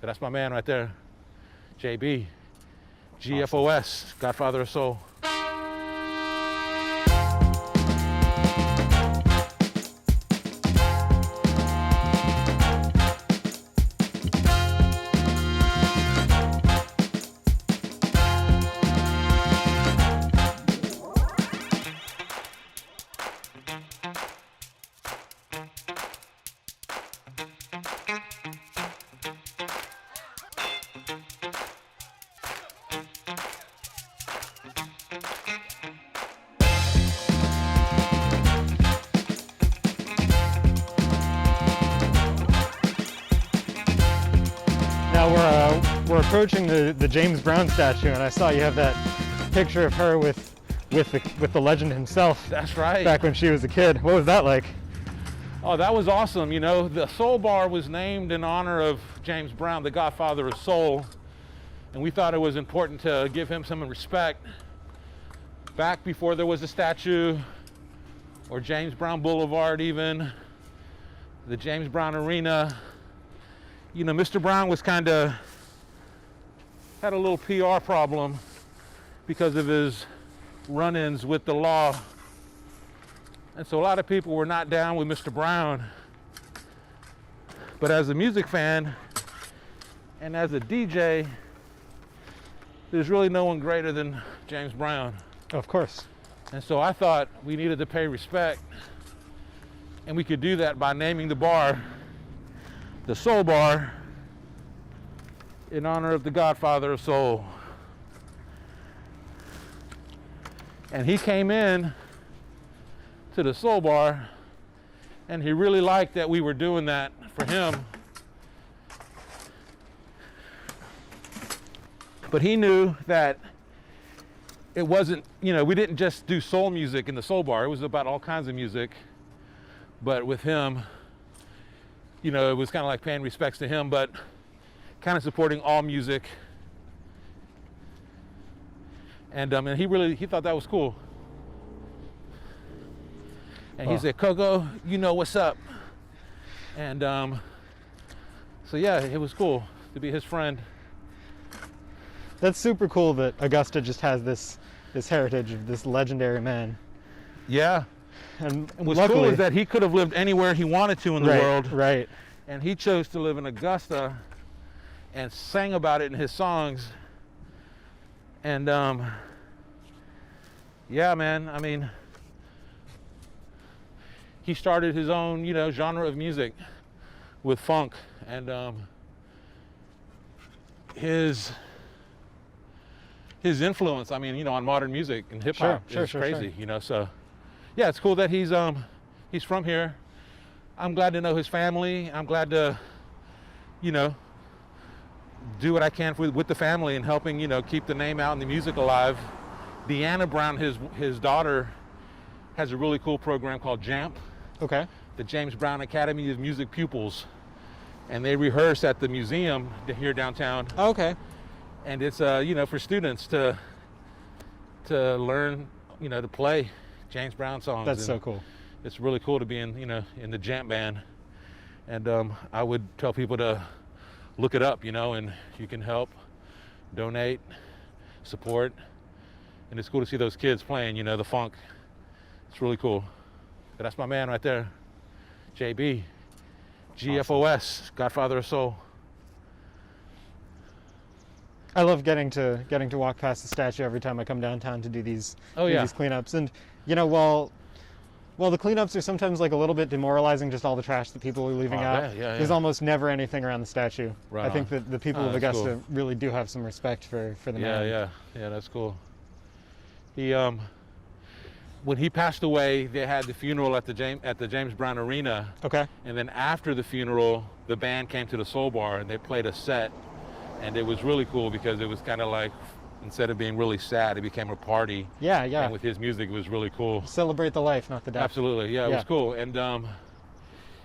That's my man right there, JB, GFOS, awesome. Godfather of Soul. We're approaching the James Brown statue, and I saw you have that picture of her with the legend himself. That's right. Back when she was a kid. What was that like? Oh, that was awesome. You know, the Soul Bar was named in honor of James Brown, the Godfather of Soul, and we thought it was important to give him some respect. Back before there was a statue, or James Brown Boulevard even, the James Brown Arena, you know, Mr. Brown was had a little PR problem because of his run-ins with the law. And so a lot of people were not down with Mr. Brown. But as a music fan and as a DJ, there's really no one greater than James Brown. Of course. And so I thought we needed to pay respect, and we could do that by naming the bar the Soul Bar in honor of the Godfather of Soul. And he came in to the Soul Bar, and he really liked that we were doing that for him. But he knew that it wasn't, you know, we didn't just do soul music in the Soul Bar. It was about all kinds of music. But with him, you know, it was kind of like paying respects to him, but kind of supporting all music. And he thought that was cool. And he said, Coco, you know what's up. And so yeah, it was cool to be his friend. That's super cool that Augusta just has this heritage of this legendary man. Yeah. And what's luckily, cool is that he could have lived anywhere he wanted to in the world. Right. And he chose to live in Augusta and sang about it in his songs. And yeah, man, I mean, he started his own, you know, genre of music with funk, and his influence, I mean, you know, on modern music and hip hop is crazy, you know. So yeah, it's cool that he's from here. I'm glad to know his family. I'm glad to, you know, do what I can with the family and helping, you know, keep the name out and the music alive. Deanna Brown, his daughter, has a really cool program called JAMP. Okay. The James Brown Academy of Music Pupils. And they rehearse at the museum here downtown. Okay. And it's, you know, for students to learn, you know, to play James Brown songs. That's so cool. It's really cool to be in, you know, in the JAMP band. And I would tell people to look it up, you know, and you can help, donate, support. And it's cool to see those kids playing, you know, the funk. It's really cool. But that's my man right there, JB, GFOS, awesome. Godfather of Soul. I love getting to walk past the statue every time I come downtown to do these these cleanups. And you know, while the cleanups are sometimes like a little bit demoralizing, just all the trash that people are leaving out, there's almost never anything around the statue. Right I think that the people of Augusta really do have some respect for the man. Yeah, that's cool. He when he passed away, they had the funeral at the James Brown Arena. Okay. And then after the funeral, the band came to the Soul Bar and they played a set, and it was really cool because it was kind of like, instead of being really sad, it became a party. Yeah. And with his music, it was really cool. Celebrate the life, not the death. Absolutely, yeah, it was cool. And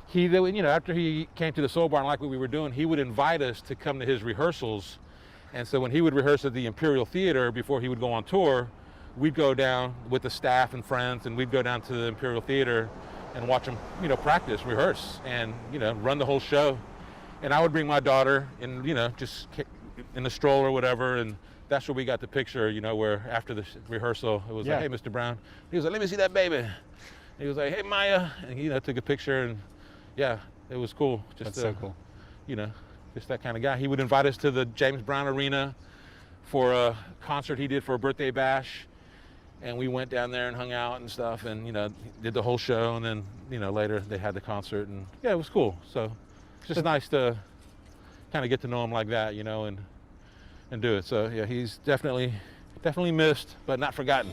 he, you know, after he came to the Soul Bar and liked what we were doing, he would invite us to come to his rehearsals. And so when he would rehearse at the Imperial Theater before he would go on tour, we'd go down with the staff and friends, and we'd go down to the Imperial Theater and watch him, you know, practice, rehearse, and, you know, run the whole show. And I would bring my daughter and, you know, just in the stroller or whatever. And that's where we got the picture, you know, where after the rehearsal, it was like, hey, Mr. Brown. He was like, let me see that baby. He was like, hey, Maya. And, you know, took a picture. And, yeah, it was cool. Just That's so cool. You know, just that kind of guy. He would invite us to the James Brown Arena for a concert he did for a birthday bash. And we went down there and hung out and stuff and, you know, did the whole show. And then, you know, later they had the concert. And, yeah, it was cool. So it's just nice to kind of get to know him like that, you know, and do it. So, yeah, he's definitely missed, but not forgotten.